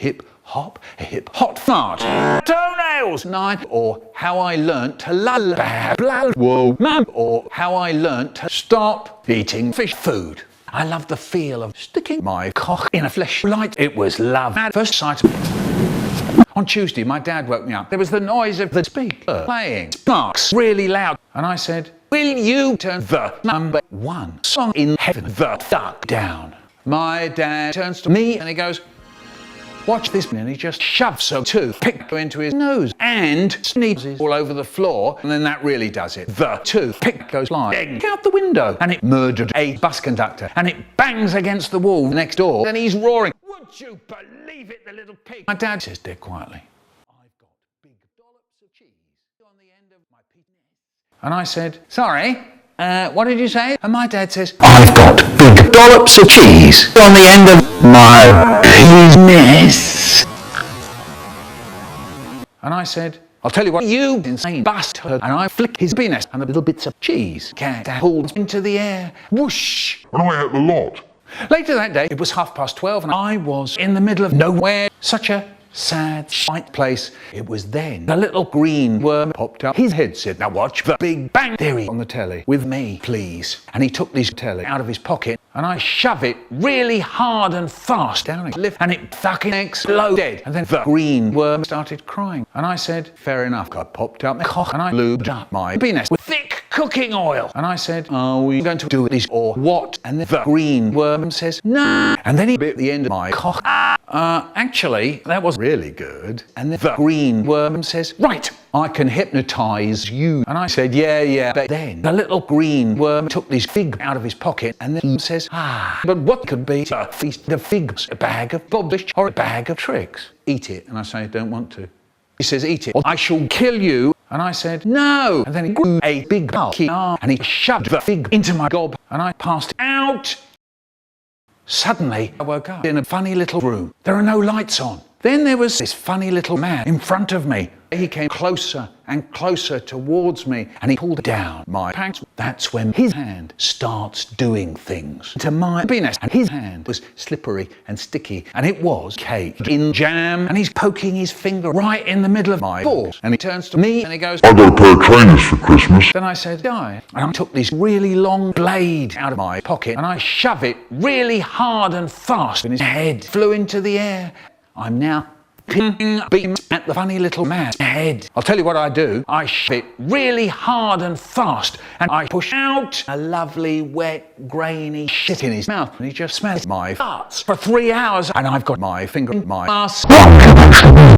hip hop, a hip hot fart. Toenails 9, or how I learnt to whoa, mum, or how I learnt to stop eating fish food. I love the feel of sticking my cock in a fleshlight. It was love at first sight. On Tuesday, my dad woke me up. There was the noise of the speaker playing Sparks really loud. And I said, will you turn the number 1 song in heaven the fuck down? My dad turns to me and he goes, watch this, and he just shoves a toothpick into his nose and sneezes all over the floor, and then that really does it. The toothpick goes flying out the window, and it murdered a bus conductor, and it bangs against the wall next door, and he's roaring, would you believe it, the little pig? My dad says dead quietly, I've got big dollops of cheese on the end of my penis. And I said, sorry? What did you say? And my dad says, I've got big dollops of cheese on the end of my penis. And I said, I'll tell you what, you insane bastard. And I flick his penis and the little bits of cheese cat pulled into the air. Whoosh. And I ate the lot. Later that day, it was 12:30 and I was in the middle of nowhere. Such a sad shite place. It was then the little green worm popped up. His head said, now watch the Big Bang Theory on the telly with me, please. And he took this telly out of his pocket and I shove it really hard and fast down his lift and it fucking exploded. And then the green worm started crying. And I said, fair enough. I popped up my cock and I lubed up my penis with thick cooking oil. And I said, are we going to do this or what? And then the green worm says, no. And then he bit the end of my cock. Actually, that was really good. And then the green worm says, right, I can hypnotize you. And I said, yeah. But then the little green worm took this fig out of his pocket and then he says, but what could be a feast of figs, a bag of bobbish or a bag of tricks? Eat it. And I say, don't want to. He says, eat it or I shall kill you. And I said, no. And then he grew a big bulky arm and he shoved the fig into my gob and I passed out. Suddenly, I woke up in a funny little room. There are no lights on. Then there was this funny little man in front of me. He came closer and closer towards me and he pulled down my pants. That's when his hand starts doing things to my penis. And his hand was slippery and sticky and it was caked in jam. And he's poking his finger right in the middle of my balls. And he turns to me and he goes, I got a pair of trainers for Christmas. Then I said, die. And I took this really long blade out of my pocket and I shove it really hard and fast and his head flew into the air. I'm now pinning beams at the funny little man's head. I'll tell you what I do. I shove it really hard and fast and I push out a lovely wet grainy shit in his mouth and he just smells my farts for 3 hours and I've got my finger in my ass.